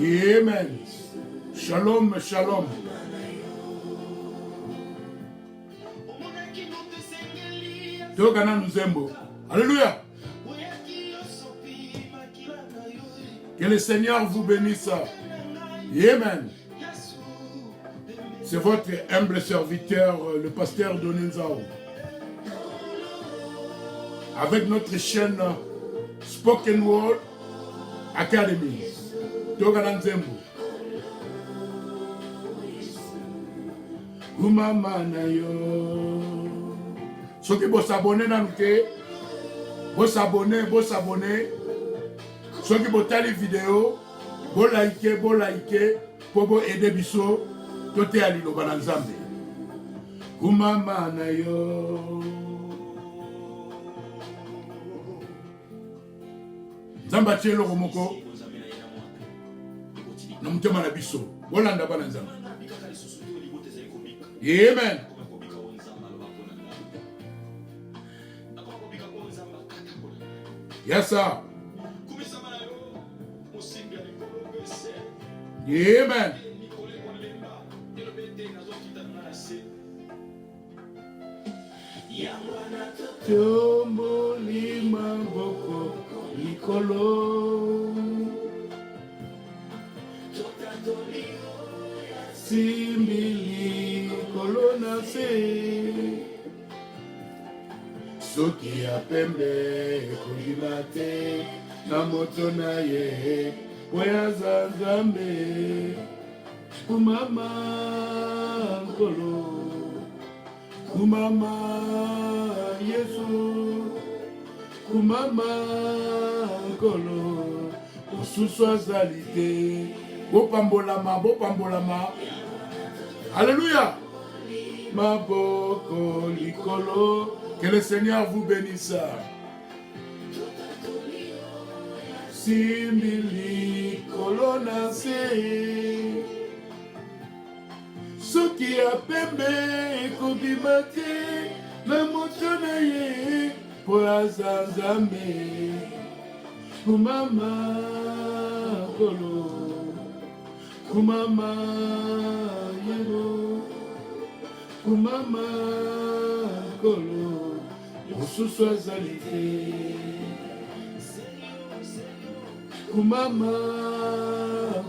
Amen. Shalom, shalom. Tokana Nzembo. Alléluia. Que le Seigneur vous bénisse. Amen. C'est votre humble serviteur, le pasteur Donenzao. Avec notre chaîne Spoken Word Academy. Tokana Nzembo. Umama na yo. Ceux qui vont s'abonner dans le quai, vont s'abonner. Ceux qui vont faire les vidéos, vont liker, pour aider Bisso, tout est à l'île Bananzambe. Umama na yo. Zamba tchelo romoko. Namutema na Bisso. Bolanda Bananzambe. Amen. Yes, sir. Amen. Tombo lima boko likolo simbili kolona se soki ya pembe kondima te na moto na ye oyaza Nzambe kumama nkolo kumama Yesu kumama nkolo osusu azali te bopambolama Alléluia. Maboko likolo. Que le Seigneur vous bénisse. Simbili kolona se. Soki ya pembe kobima te na moto na ye po aza Nzambe. Kumama kolo. Kumama yero. Kumama kolo. Osusu azali te. Kumama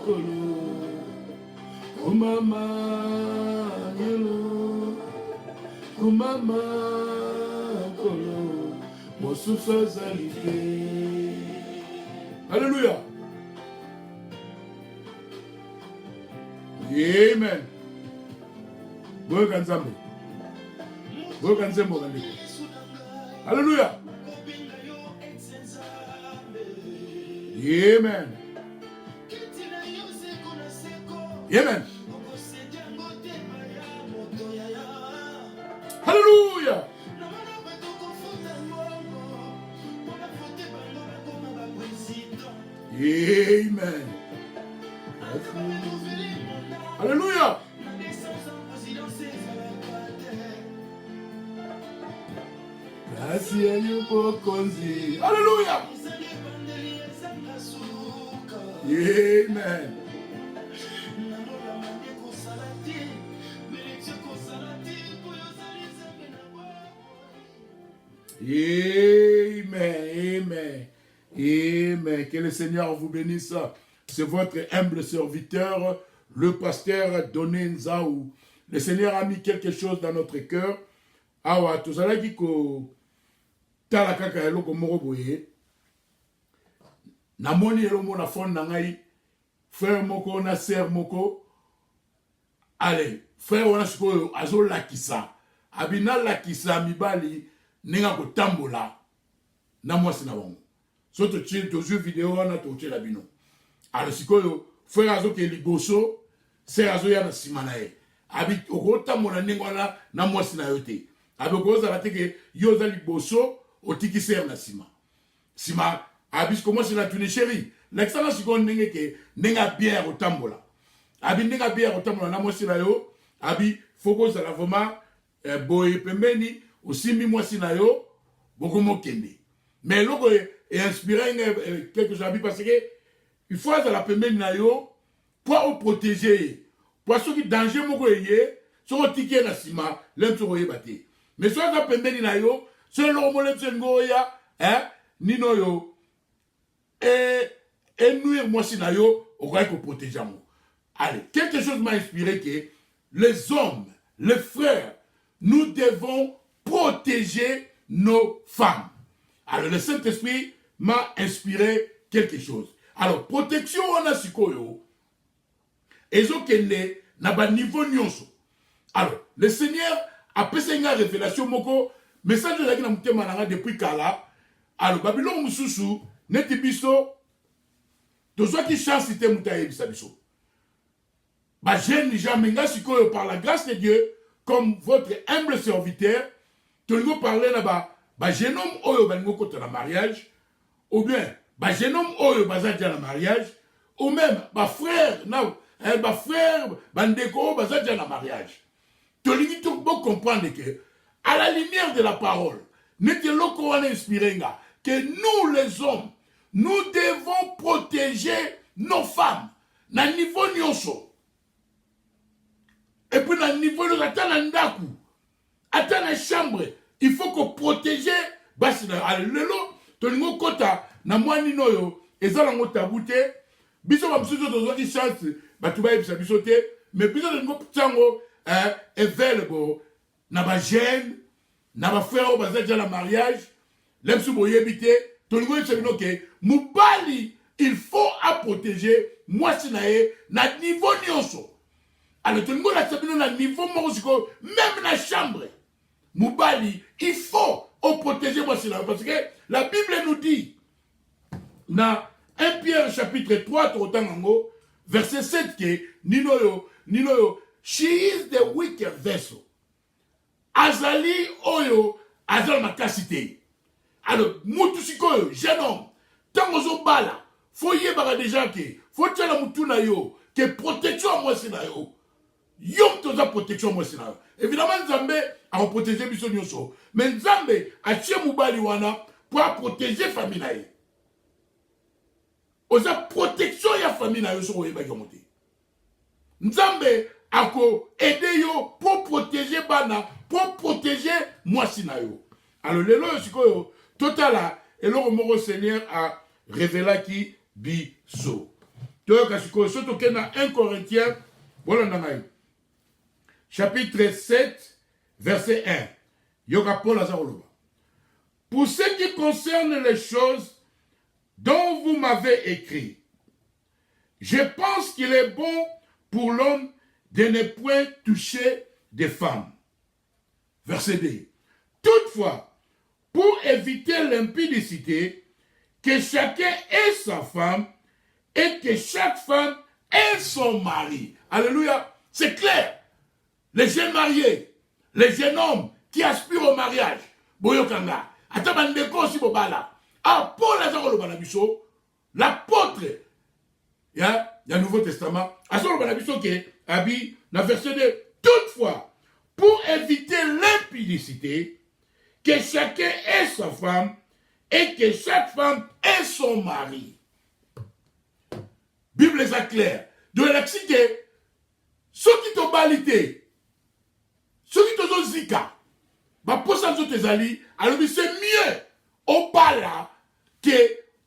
kolo. Kumama yelo. Kumama kolo. Osusu azali te. Alléluia. Amen. Boyoka Nzambe. Boyoka Nzembo kandeko. Alléluia. Amen. Amen. Alléluia. Amen. Alléluia. Alléluia. Amen. Amen. Amen. Que le Seigneur vous bénisse. C'est votre humble serviteur, le pasteur Donenzao. Le Seigneur a mis quelque chose dans notre cœur. Awa, tout ça là qui ko talakaka eloko moko boye. Namoni eloko na fond na ngai. Frère moko na sœur moko. Allez, frère wana sikoyo azo lakisa. Abina lakisa mibali ninga ko tambola. Na mwasi na wango. Soto tchil to jeu vidéo wana to tchela bino. Alors sikoyo frère azo ke liboso, sœur azo ya na simana ye. Abi okota mona ningwana na mwasi na yote. Abi okoza bateke yoza liboso otiki sœur na sima. Sima abi comment la tuni chérie. L'excellence sikon ndenge ke nenga bien otambola. Abi nenga bien otambola na mwasi na yo. Abi foko za la vraiment boye pembeni osimbi mwasi na yo bokomo kende. Mais l'autre est inspiré quelque chose parce que il faut à la pembeni na yo pour protéger. Pour ceux qui danger moko yé, sur ticket na sima, l'un sur yé bâti. Mais soit la pembeni na yo, sur le romolem sur ngoya, nino yo, et nuire moi si na yo, au cas que protéger moi. Allez, quelque chose m'a inspiré que les hommes, les frères, nous devons protéger nos femmes. Alors le Saint-Esprit m'a inspiré quelque chose. Alors, protection on a sikoyo. Ezokende na ba niveau nyonso. Alors, le Seigneur a passé une révélation moko message de la mutema nanga depuis kala. Alors, Babylone mususu neti biso tozwa ki chance te mutaye bisabiso. Ba jeune jamais sikoyo par la grâce de Dieu comme votre humble serviteur, tu nous parler là-bas, ba jeune homme oyo balingo kote na mariage ou bien ba jeune homme oyo bazadia na mariage ou même ba frère na ba frère bandeko bazadia na mariage. Tu lui tout bon comprendre que à la lumière de la parole, n'était loko wana inspiré que nous les hommes, nous devons protéger nos femmes na niveau nyonso. Et puis na niveau de la ndaku, ata na chambre, il faut qu'on protège basi na lelo to lingo kota na mwani noyo ezala ngo tabute biso ba msuzo to zaki chance batu ba yebisa biso te mais biso lingo tsango available na ba jeune na ba frère bazaja la mariage lemsu boyebite to lingo yebisa bino ke mubali il faut à protéger moi sinae na niveau nyonso. Alors to lingo la sabino na niveau mosiko même na chambre. Moubali, il faut protéger moi cela. Parce que la Bible nous dit, dans 1 Pierre chapitre 3, verset 7, que Ninoyo, she is the weak vessel. Azali oyo, azal makasite. Alors, moutusiko, jeune homme, tangozo bala, faut y avoir des gens qui, faut que la moutuna yo, que protection moi c'est yo. Yom toza protection moi c'est évidemment Nzambe a protéger biso nyonso mais Nzambe a tie mubali wana pour protéger famille na ye. Oza protection ya famille na yo so oyeba yomote. Nzambe a ko aider yo pour protéger bana, pour protéger mwasi na yo. Alors lelo sikoyo totala eloko moko Seigneur a révélé ki biso. Toyoka sikoyo soto kena 1 Corinthiens voilà nangai. Chapitre 7, verset 1. Yoga Paul Azaroloba. Pour ce qui concerne les choses dont vous m'avez écrit, je pense qu'il est bon pour l'homme de ne point toucher des femmes. Verset 2. Toutefois, pour éviter l'impudicité, que chacun ait sa femme et que chaque femme ait son mari. Alléluia. C'est clair. Les jeunes mariés, les jeunes hommes qui aspirent au mariage, boyokanga, atabandeko aussi bobala. Ah, Paul Azarolo Banabiso, l'apôtre, il y a Nouveau Testament, Azarolo Banabiso qui est habillé dans verset 2. Toutefois, pour éviter l'impudicité, que chacun ait sa femme et que chaque femme ait son mari. Bible est claire. De l'explique, ceux qui t'ont balité, ceux qui te sont zika, pour ça que tu es alors c'est mieux au bala que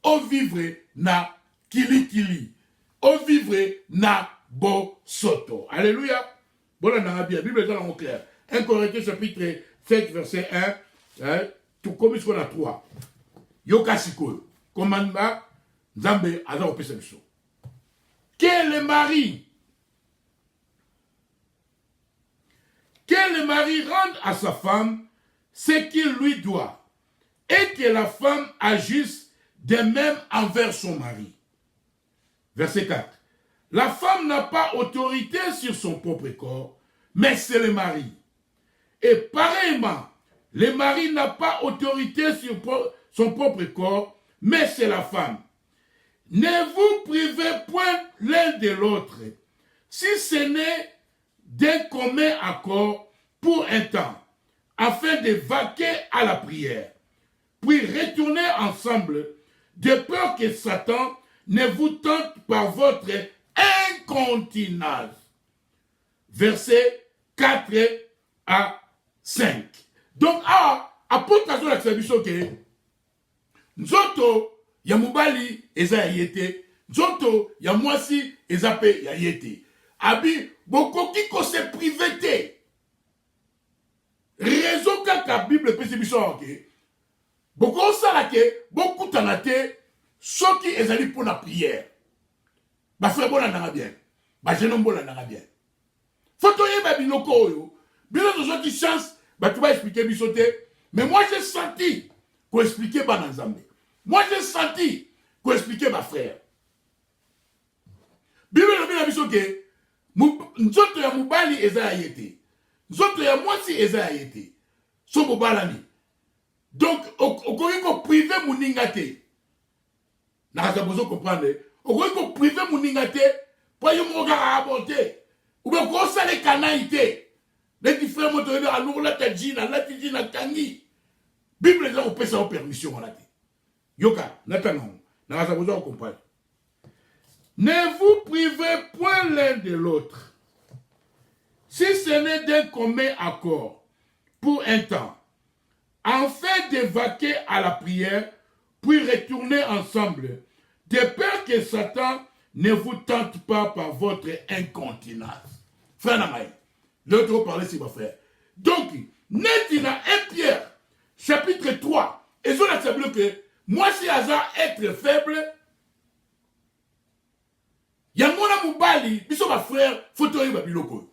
au vivre na kili, au vivre na bo soto. Alléluia. Bon, on a bien, la Bible est dans le clair. 1 Corinthiens chapitre 7, verset 1, tout comme ce qu'on a 3. Yoka siko, commandement, Nzambe, azar pesebiso. Que le mari rende à sa femme ce qu'il lui doit et que la femme agisse de même envers son mari. Verset 4. La femme n'a pas autorité sur son propre corps, mais c'est le mari. Et pareillement, le mari n'a pas autorité sur son propre corps, mais c'est la femme. Ne vous privez point l'un de l'autre, si ce n'est d'un commun accord pour un temps, afin de vaquer à la prière. puis retournez ensemble, de peur que Satan ne vous tente par votre incontinence. Versets 4 à 5. Donc, apôtre Kazo la Tsabiso ke, nzoto ya mubali eza ya yete, nzoto ya mwasi eza pe ya yete. Abi, bokoki ko se privete. Raison kaka Bible pesi biso ke, boko sala ke, boku tanate, soki ezali pour la prière. Ba frère bona nanga bien. Ba jeune bona nanga bien. Faut yeba biloko oyo. Bilo zo qui chance, bah tu vas expliquer bisoté. Mais moi j'ai senti qu'on expliquait pas dans Zambé. Moi j'ai senti qu'on expliquait ma frère. Bilo no bina bisoké. Nzoto ya mubali eza yete. Nzoto ya mwasi eza yete. So bobalani. Donc okoki ko privé muninga te. Na za bozo comprendre. Okoki ko privé muninga te. Pour yo mo ga aborder. Ou bien ko sa les canaïté. Les différents mots de alors la tadjina, la tadjina tangi. Bible là on peut ça permission là. Yoka, n'attendons. N'a pas besoin de comprendre. Ne vous privez point l'un de l'autre. Si ce n'est d'un commun accord pour un temps, afin de vaquer à la prière, puis retourner ensemble, de peur que Satan ne vous tente pas par votre incontinence. Frère Namaï, l'autre parler si ma frère. Donc, Netina 1 Pierre, chapitre 3, et sur la table que moi si hasard être faible, Yamona Moubali, biso ma frère, photo yi babiloko.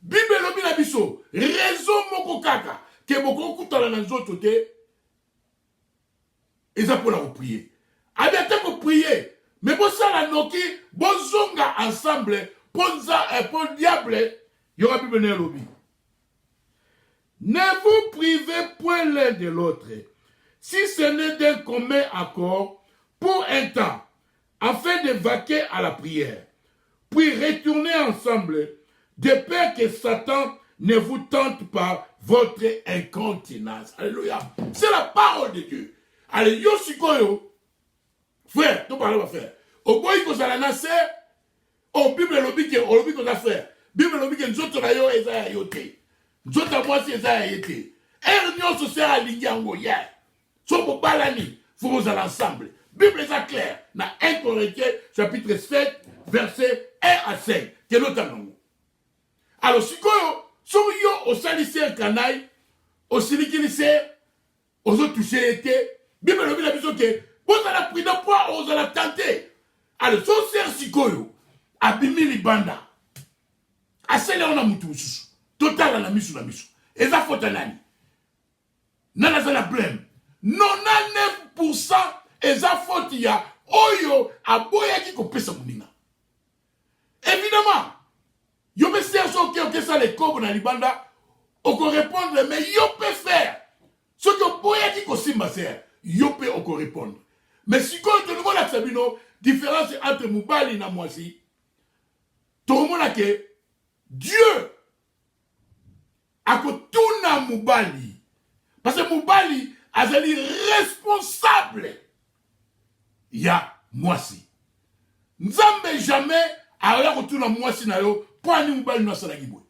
Bible lobi na biso, raison moko kaka, ke boko kutala na nzoto te, eza pour la prier. Abia te ko prier, mais bon ça la noki, bon zonga ensemble, pour diable, il y aura Bible na lobi. Ne vous privez point l'un de l'autre, si ce n'est d'un commun accord, pour un temps, afin de vaquer à la prière, puis retourner ensemble, de peur que Satan ne vous tente par votre incontinence. Alléluia. C'est la parole de Dieu. Allez, yo sikoyo, frère, tout parle, frère. Au bout, il faut nase, au Bible lobi ko za frère. Bible lobi ke nzoto na yo eza ya yote. Nzoto na mwasi eza ya yete. Nyoso sera alingi yango ya. So bo balani, faut vous allez ensemble. Bible est claire. Dans 1 Corinthiens, chapitre 7, verset 1 à 5. Quel autre nom? Alors, si vous au salissé un canaille, au silikilissé, aux autres touchés été, Bible le la vision que vous allez pris de poids, vous allez tenter. Alors, si vous êtes si abimi libanda, asele on a mutusu, total à la misu na misu, et ça faut un ami. Nana za la blême. 99% eza faute ya oyo aboya ki kopesa muninga. Évidemment, yo peut faire ce que ça les cobo na libanda, on peut répondre mais yo peut faire ce que boya ki kosimba ser, yo peut on répondre. Mais si quand de nouveau la sabino différence entre Moubali na mwasi, tout le monde a que Dieu a kotuna Moubali parce que Moubali azali responsable. Ya mwasi. Nzambe jamais a retourné mwasi na yo pour ani Moubali na sala gibwe.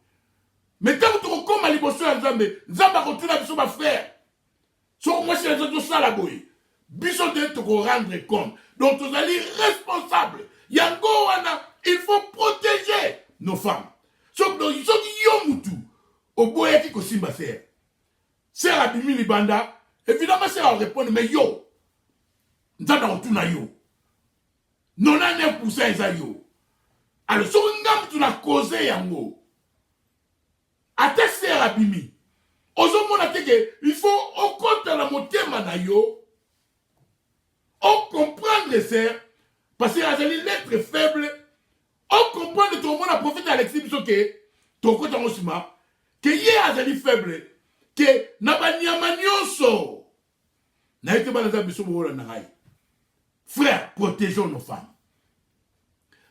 Mais tant que tu comme liboso ya Nzambe, Nzambe retourne biso ba frère. So mwasi na zo sala boy. Biso de te rendre compte. Donc tu es responsable. Yango wana, il faut protéger nos femmes. So donc ils sont yo mutu. Oboya ki ko simba faire. C'est abimi libanda. Évidemment, c'est à répondre, mais yo, nous avons tout na yo. 99% est yo. Alors, si nous avons causé yango, à tes sœurs abimi, il faut au compte la motema na yo, on comprendre les sœurs, parce qu'il y a des lettres faibles, on comprend que tout le monde a profité Alexis Bisoke, ton côté en osima, que y a des faibles, que nabanyama nyonso. Frère, protégeons nos femmes.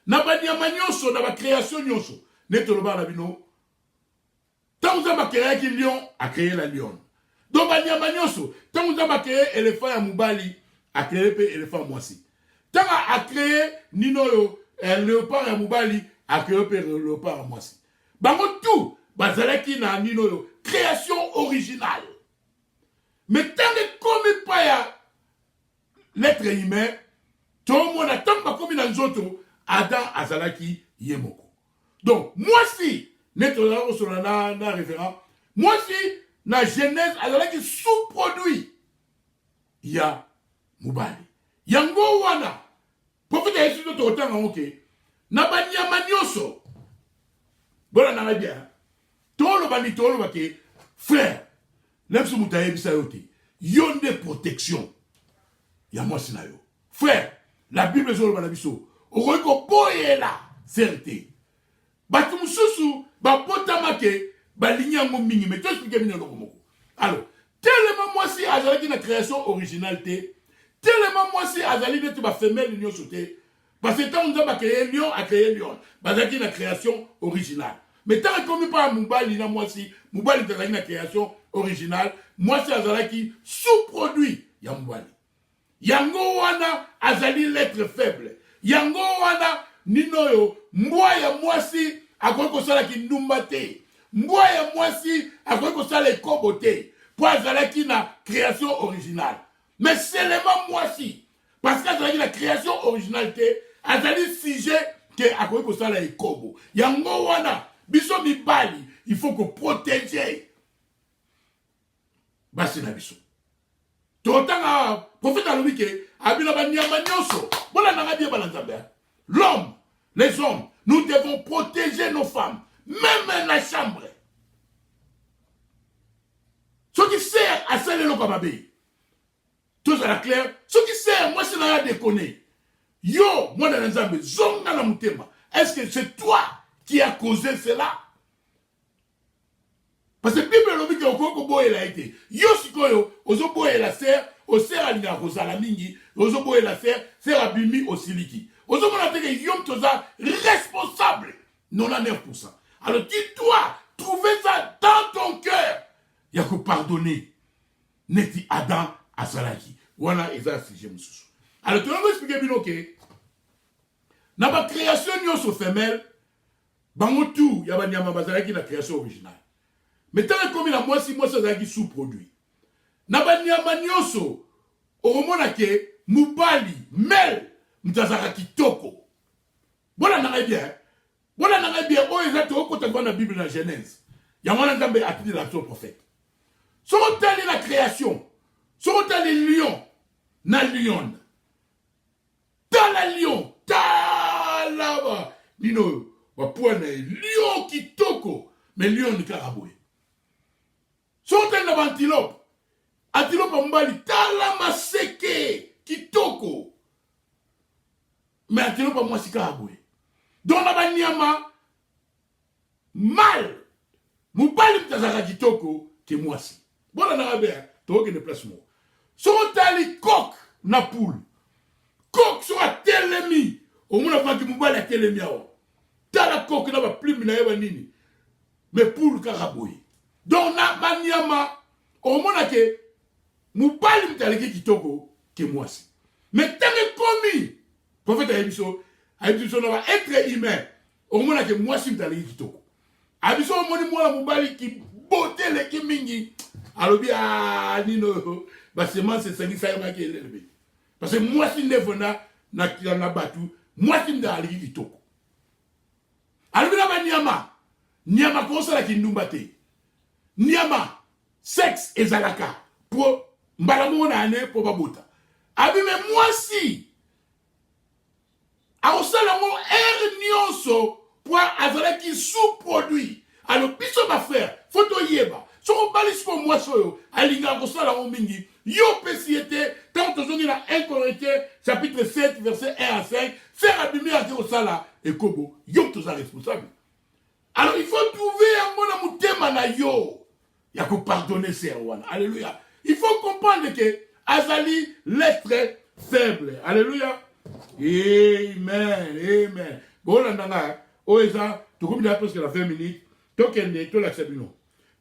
Nabanyama nyonso, na ba création nyonso. Neto loba na bino. Tant que vous avez créé un lion, a créé la lion. Donc banyama nyonso tant que a créé éléphant ya mubali a créé pe éléphant mwasi. Tant a créé nino yo léopard ya mubali a créé pe léopard ya mwasi. Bango tout bazalaki na nino yo création originale. Mais tant que comme pas ya l'être humain, tout le monde attend pas comme dans nzoto Adam azalaki yemoko. Donc moi si net na référent, moi si na Genèse azalaki sous-produit ya mubali. Yango wana prophète Yesu to otanga oké na banyama nyonso. Bona na bien. Tolo bani tolo bake frère. Lepsu mutaye bisa yote. Yonde protection. Ya moi si na yo. Frère, la Bible zo bana biso. Okoiko boyela certé. Batu mususu ba potamake ba linyango mingi mais tu expliques bien lokomoko. Alors, tellement moi si azalaki na création originalité, tellement moi si azali de ba femelle union sauté. Parce que tant on a créé lion a créé lion. Bazaki na création originale. Mais tant comme pas Mubali na moi si Mubali azalaki na création originale, moi si azalaki sous-produit ya Mubali. Yango wana azali l'être faible. Yango wana ninoyo mbwa ya mwasi akoki kosala kindumba te. Mbwa ya mwasi akoki kosala ekobo te. Po azalaki na création originale. Mais seulement mwasi. Parce qu'azalaki na création originale te, azali sujet ke akoki kosala ekobo. Yango wana biso mibali, il faut que protéger basi na biso. Totanga prophète alobike abila banyama nyonso. Bona nanga bien balanzambe. L'homme, les hommes, nous devons protéger nos femmes, même la chambre. Ce qui sert à celle de l'Okababé. Tout ça est clair. Ce qui sert, moi, c'est la déconner. Yo, moi, dans l'ensemble, zonga na mutema. Est-ce que c'est toi qui as causé cela? Parce que la Bible l'a dit que a été. Yo, sikoyo, ozo boye la serre, au serre à l'ina rosala mingi, ozo boye la serre à bimi au siliki. Ozo mona teke yom toza responsable, 99%. Alors, dis-toi, trouver ça dans ton cœur. Il y a que pardonner. Neti Adam Azalaki. Voilà, et ça, c'est j'aime sous. Alors, tu vas m'expliquer bien, ok? Dans la création de femelle, bango tout, il y a Banyama Bazalaki la création originale. Mais tant que comme la moi si moi ça zaki sous-produit. Na Banyama Nyoso, au moment que Mubali, Mel, Mtazara Kitoko. Voilà, n'a bien. Voilà, n'a bien. Oh, exactement, quand on voit la Bible dans la Genèse. Il y a un endroit à titre l'action prophète. Sont-elles la création? Sont-elles les lions? Na lion. Ta la lion. Ta la. Nino. Wapuane. Lion kitoko. Mais lion ni karaboué. Sont-elles la antilope? Antilope mbali. Ta la maseke. Kitoko. Mais antilope moi si karaboué. Donc la banyama. Mal. Mubali mtazara kitoko. Ke moi si. Bon, on a bien, tu as des placements. Sont-elles les coqs, na poule? Coq sera télémi. Au moins, avant que Mouba la télémi. T'as la coque, n'a pas plus de nini. Mais poule, carabouille. Donc, na maniama, au moins, que Mouba l'imtalé qui toko, que moi si. Mais tant que commis, prophète Abisso, Abisso n'a pas être humain. Au moins, que moi si m'talé qui toko. Abisso, au moins, moi, la Mouba qui beauté les qui mingi. Alors bien, Nino, c'est moi, c'est ça qui est élevé. Parce que moi, si je suis na battu, moi, si je suis allé qui toko. Alors bien, Niama, comment ça qui nous batte? Niama, sexe et zalaka, pour Mbalamona année pour Babota. Abi, mais moi, si, à Osalamo, nyonso, pour Azalaki sous-produit. Alors, biso ma frère, photo yeba. Son balis pour moi soyo, alinga kosala o mingi, yo pesiete, tant que on a 1 Corinthiens, chapitre 7, verset 1 à 5, faire abîmer à Kosala et Kobo, yo tous responsable. Alors il faut trouver un bon amoutema na yo, il y a que pardonner ces rois. Alléluia. Il faut comprendre que Azali l'être faible. Alléluia. Amen, amen. Bon, là, oh, ça, tu comprends presque la 20 minutes, tu l'acceptes.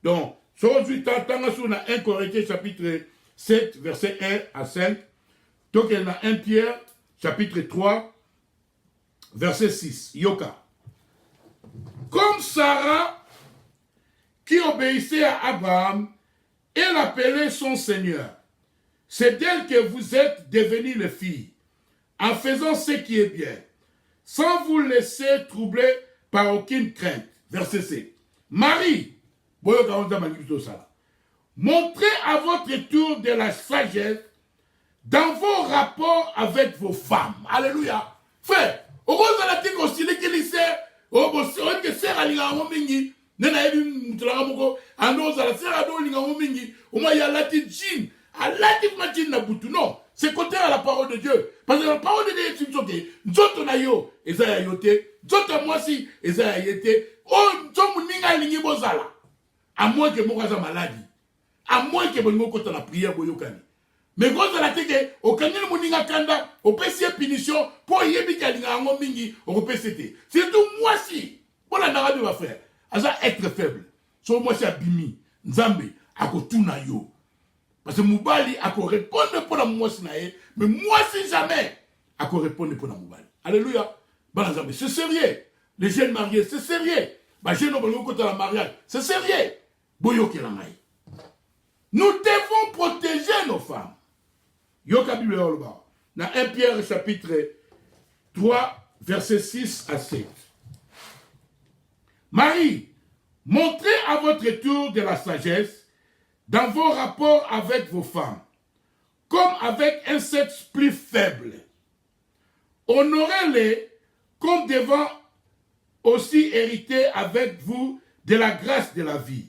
Donc, Aujourd'hui, tant sur 1 Corinthiens chapitre 7, verset 1 à 5. Donc, il y a 1 Pierre chapitre 3, verset 6. Yoka. Comme Sarah, qui obéissait à Abraham, elle appelait son Seigneur. C'est d'elle que vous êtes devenus les filles, en faisant ce qui est bien, sans vous laisser troubler par aucune crainte. Verset 7. Marie, montrez à votre tour de la sagesse dans vos rapports avec vos femmes. Alléluia. Frère, au rose de la tique aussi, les kilisères, au bosseur que sert à l'ingamo mingi, nena ebi mutulagamoko, ando à la serre à l'eau l'ingamo mingi, au moins il y a la petite jean, à la petite machine na boutou. Non, c'est contraire à la parole de Dieu. Parce que la parole de Dieu est une chose. Nzoto na yo, ezaya yote, nzoto moi si, ezaya yete, oh, nzomu ninga lingi bozala. À moins que mon gars maladie. À moins que mon côté la prière boyokani. Mais quand on a dit que au Kenya moninga kanda, au PC punition pour yebi kalinga ngo mingi au PCT. C'est tout moi si. Pour la narabi va faire. Asa être faible. So moi si abimi nzambe akotuna yo. Parce que Moubali ako répondre pour la moi si nae, mais moi si jamais ako répondre pour la Moubali. Alléluia. Bah nzambe, c'est sérieux. Les jeunes mariés, c'est sérieux. Bah jeune au côté de la mariage, c'est sérieux. Boyoke la maï. Nous devons protéger nos femmes. Yoka Bible dans 1 Pierre chapitre 3, verset 6 à 7. Marie, montrez à votre tour de la sagesse dans vos rapports avec vos femmes, comme avec un sexe plus faible. Honorez-les comme devant aussi hériter avec vous de la grâce de la vie.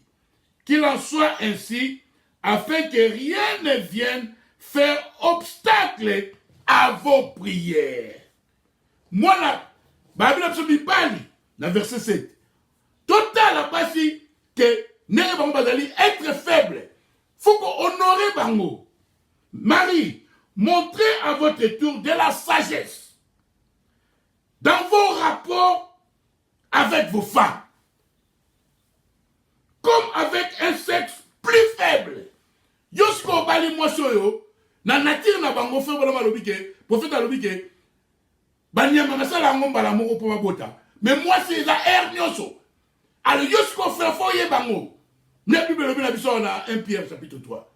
Qu'il en soit ainsi, afin que rien ne vienne faire obstacle à vos prières. Moi, la Bible absolue Bali, dans verset 7. Total la basi que n'est pas être faible. Faut qu'on honore Bango. Marie, montrez à votre tour de la sagesse dans vos rapports avec vos femmes, comme avec un sexe plus faible. Yosko bali mosoyo na nature na bango fe bola malobike prophète alobike banyama masala ngomba la moko po mabota mais moi c'est la nyoso alors yosko fe foye bango ne bible lobi na biso na 1 Pierre chapitre 3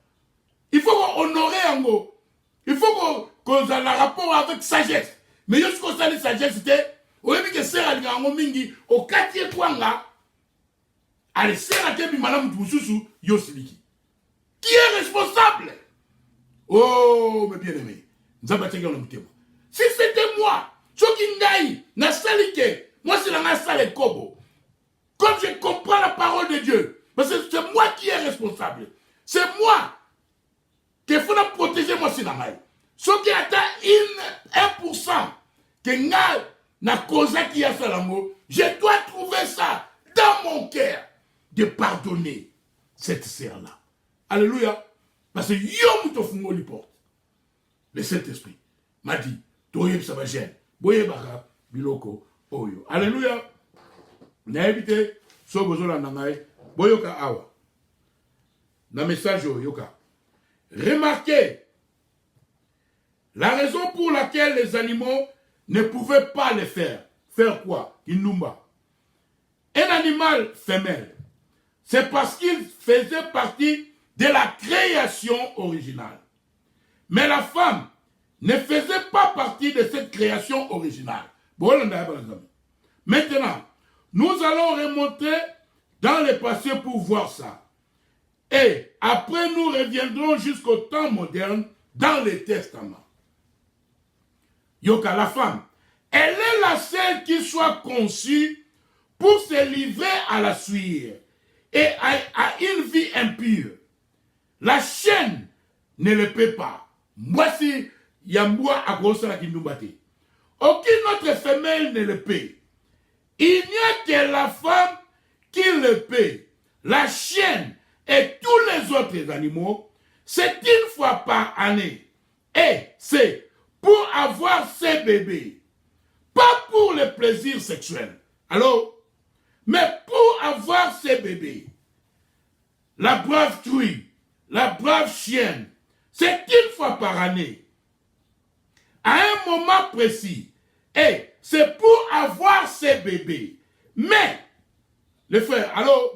il faut honorer ango il faut qu'on a un rapport avec sagesse mais yosko sali sagesse c'était oyebi que sera linga ngo mingi au quartier kwanga allez sera ke bi malamu tususu yosiliki. Qui est responsable? Oh, mes bien-aimés. Si c'était moi, Chokingai, Nasalike, moi c'est la Nasale Kobo. Comme je comprends la parole de Dieu, parce que c'est moi qui est responsable. C'est moi qui faut protéger moi si la maille. Ce qui atteint 1% que na cause qui a fait l'amour, je dois trouver ça dans mon cœur de pardonner cette sœur-là. Alléluia. Parce que yom to fungo li porte. Le Saint-Esprit m'a dit, toye ça va gêner. Boye baka biloko oyo. Alléluia. Na évité so bozola nangai boyoka awa. Na message yoka. Remarquez la raison pour laquelle les animaux ne pouvaient pas le faire. Faire quoi? Inumba. Un animal femelle. C'est parce qu'il faisait partie de la création originale. Mais la femme ne faisait pas partie de cette création originale. Maintenant, nous allons remonter dans le passé pour voir ça. Et après, nous reviendrons jusqu'au temps moderne dans les testaments. Yoka, la femme, elle est la seule qui soit conçue pour se livrer à la suie et à une vie impure. La chaîne ne le peut pas. Moi, si Yamboua a grossé la Kindumbate. Aucune autre femelle ne le peut. Il n'y a que la femme qui le peut. La chienne et tous les autres animaux, c'est une fois par année. Et c'est pour avoir ses bébés. Pas pour le plaisir sexuel. Alors, mais pour avoir ses bébés. la brave truie, la brave chienne, c'est une fois par année, à un moment précis. Et c'est pour avoir ces bébés. Mais, les frères, alors,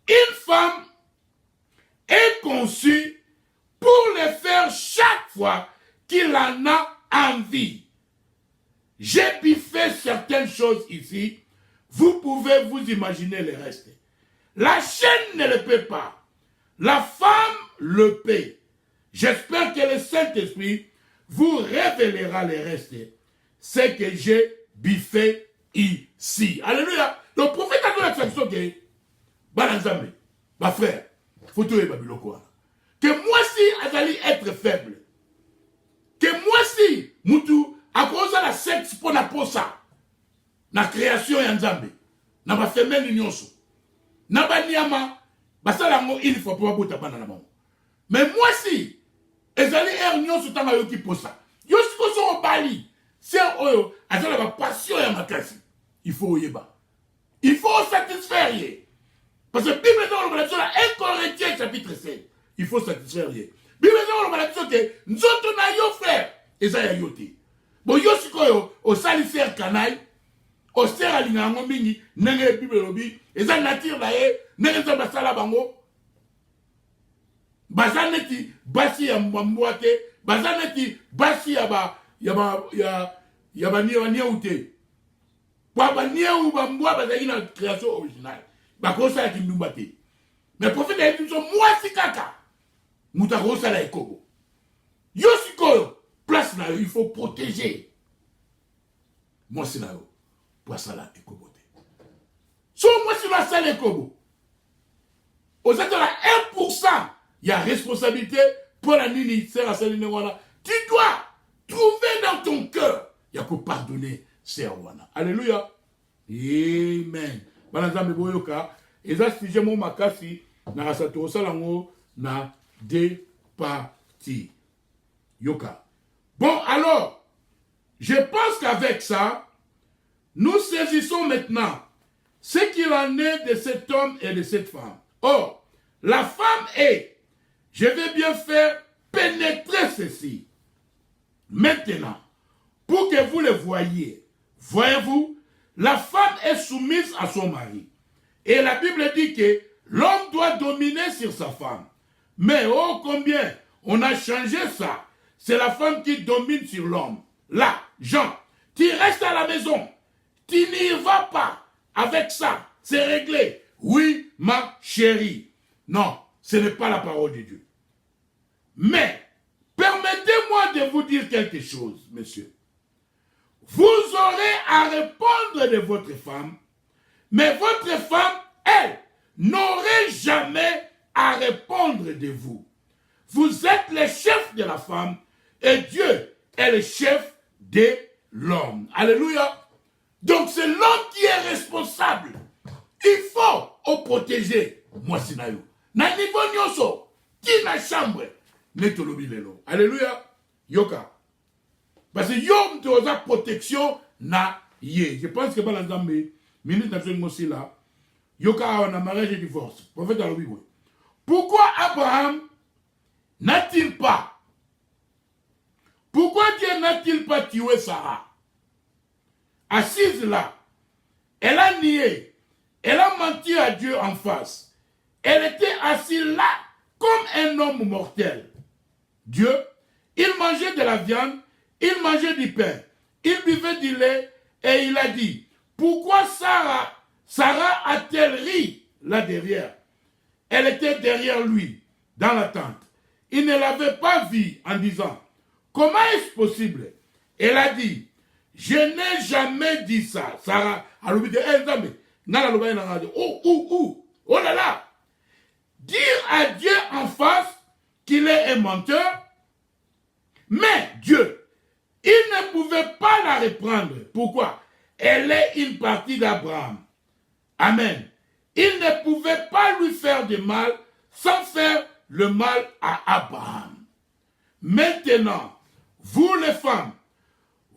une femme est conçue pour les faire chaque fois qu'il en a envie. J'ai biffé certaines choses ici. Vous pouvez vous imaginer le reste. La chaîne ne le paie pas. La femme le paie. J'espère que le Saint-Esprit vous révélera le reste. C'est que j'ai biffé ici. Alléluia. Le prophète a dit la traduction que, Balanzame, ma frère, faut tout Babiloko. Que moi si Azali être faible, que moi si Moutou, à cause de la sexe pour la posa, la création Yanzambe, na ba femelle nyonso, na ba niama, basala ngo il faut pas bota bana na bango. Mais moi si, ezali nyonso tanga yoki posa, yosiko so bali, c'est oyo, azala ba passion ya makasi. Il faut yeba. Il faut satisfaire. Parce que la Bible dans le Bible, 1 Corinthiens chapitre 7, il faut satisfaire. La Bible dans le Bible, nous sommes yo frère, et ça y a yoté. Bon, yo sikoyo, au salifaire canaille, au ser alingango mingi, nenge Bible lobi, et ça nature là, nenge ça basala bango. Bazaneti, basi ya mwamboate, bazaneti, basi ya ba niya ute. Baba niya ou bamboa, bazaki na création originale. Bakosa ya kimdumbate. Mais le prophète a dit, moi si kaka, mutakosa la ekobo. Yo sikoyo, place là, il faut protéger. Moi si là, place là, ekobo. So moi si là, ça l'ékobo. Aux êtres là, 1%, il y a responsabilité pour la nini, c'est la saline wana. Tu dois trouver dans ton cœur, il y a que pardonner, c'est wana. Alléluia. Amen. Banazambe boyoka, eza sujet mo makasi na rasato salango na deux parties. Yoka. Bon alors, je pense qu'avec ça, nous saisissons maintenant ce qu'il en est de cet homme et de cette femme. Or, la femme est, je vais bien faire pénétrer ceci. Maintenant, pour que vous le voyez, voyez-vous, la femme est soumise à son mari. Et la Bible dit que l'homme doit dominer sur sa femme. Mais oh combien on a changé ça. C'est la femme qui domine sur l'homme. Là, Jean, tu restes à la maison. Tu n'y vas pas avec ça. C'est réglé. Oui, ma chérie. Non, ce n'est pas la parole de Dieu. Mais, permettez-moi de vous dire quelque chose, monsieur. Vous aurez à répondre de votre femme, mais votre femme, elle, n'aurait jamais à répondre de vous. Vous êtes le chef de la femme et Dieu est le chef de l'homme. Alléluia. Donc c'est l'homme qui est responsable. Il faut protéger. Moi, c'est naïo. Na niveau nyoso, qui na chambre, netolobi lelo. Alléluia. Yoka. Parce que yom te osa protection na ye. Je pense que dans la Zambie, ministre national aussi là, yoka on a mariage et divorce. Prophète dans le Bible. Pourquoi Abraham n'a-t-il pas? Pourquoi Dieu n'a-t-il pas tué Sarah? Assise là, elle a nié, elle a menti à Dieu en face. Elle était assise là comme un homme mortel. Dieu, il mangeait de la viande, il mangeait du pain, il buvait du lait et il a dit, pourquoi Sarah a-t-elle ri là derrière? Elle était derrière lui, dans la tente. Il ne l'avait pas vue en disant, comment est-ce possible? Elle a dit, je n'ai jamais dit ça. Sarah, elle a dit, oh là là. Dire à Dieu en face qu'il est un menteur, mais Dieu, il ne pouvait pas la reprendre. Pourquoi? Elle est une partie d'Abraham. Amen. Il ne pouvait pas lui faire de mal sans faire le mal à Abraham. Maintenant, vous les femmes,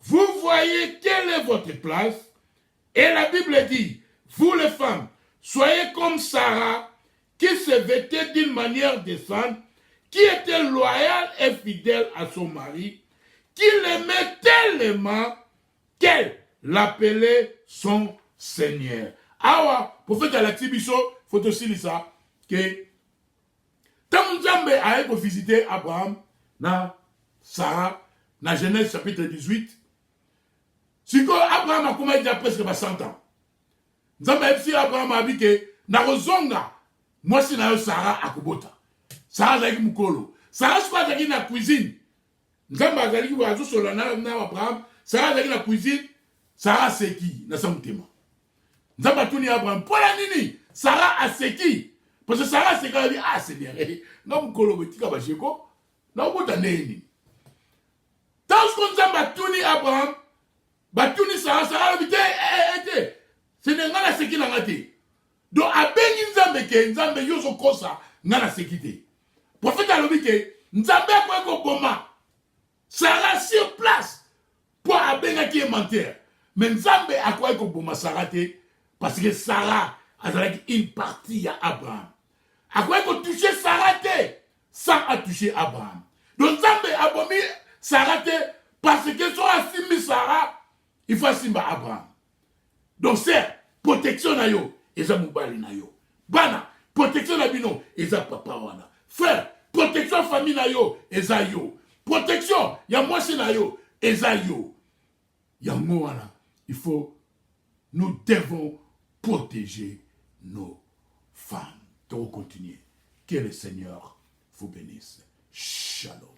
vous voyez quelle est votre place. Et la Bible dit, vous les femmes, soyez comme Sarah qui se vêtait d'une manière décente, qui était loyale et fidèle à son mari, qui l'aimait tellement qu'elle l'appelait son Seigneur. Awa, prophète Alatibiso, faut aussi lire ça, que tant Nzambe a visité Abraham, na Sarah, na Genèse chapitre 18, si Abraham a commencé déjà presque 100 ans. Nzambe a dit Abraham a dit que na rozonga, moi si na Sarah akubota. Sarah zaki mukolo. Sarah soit zaki na cuisine. Nzambe a zaki wazo solo na Abraham, Sarah zaki na cuisine, Sarah seki na samutema. Nzambe atuni Abraham, pola nini? Sarah a seki. Parce que Sarah seki a dit ah Seigneur, na mukolo betika ba jeko, na ubota neni. Tant que Nzambe atuni Abraham, batuni Sarah a dit ce n'est pas la sécurité. Donc, à Bengi Nzambe ke Nzambe yoso kosa ngana sécurité. Prophète a dit que Nzambe a quoi boma. Sarah sur place pour abenga qui est menteur. Mais Nzambe a quoi boma Sarah parce que Sarah a une partie à Abraham. A quoi toucher Sarah sans a toucher Abraham. Donc Nzambe a bomi Sarah parce que son assimbi Sarah il faut assimba Abraham. Donc c'est protection na yo, eza mobali na yo. Bana, protection na bino, eza papa wana. Frère, protection famille na yo, eza yo. Protection, ya mwasi na yo, eza yo. Yango wana, il faut, nous devons protéger nos femmes. Donc continuer. Que le Seigneur vous bénisse. Shalom.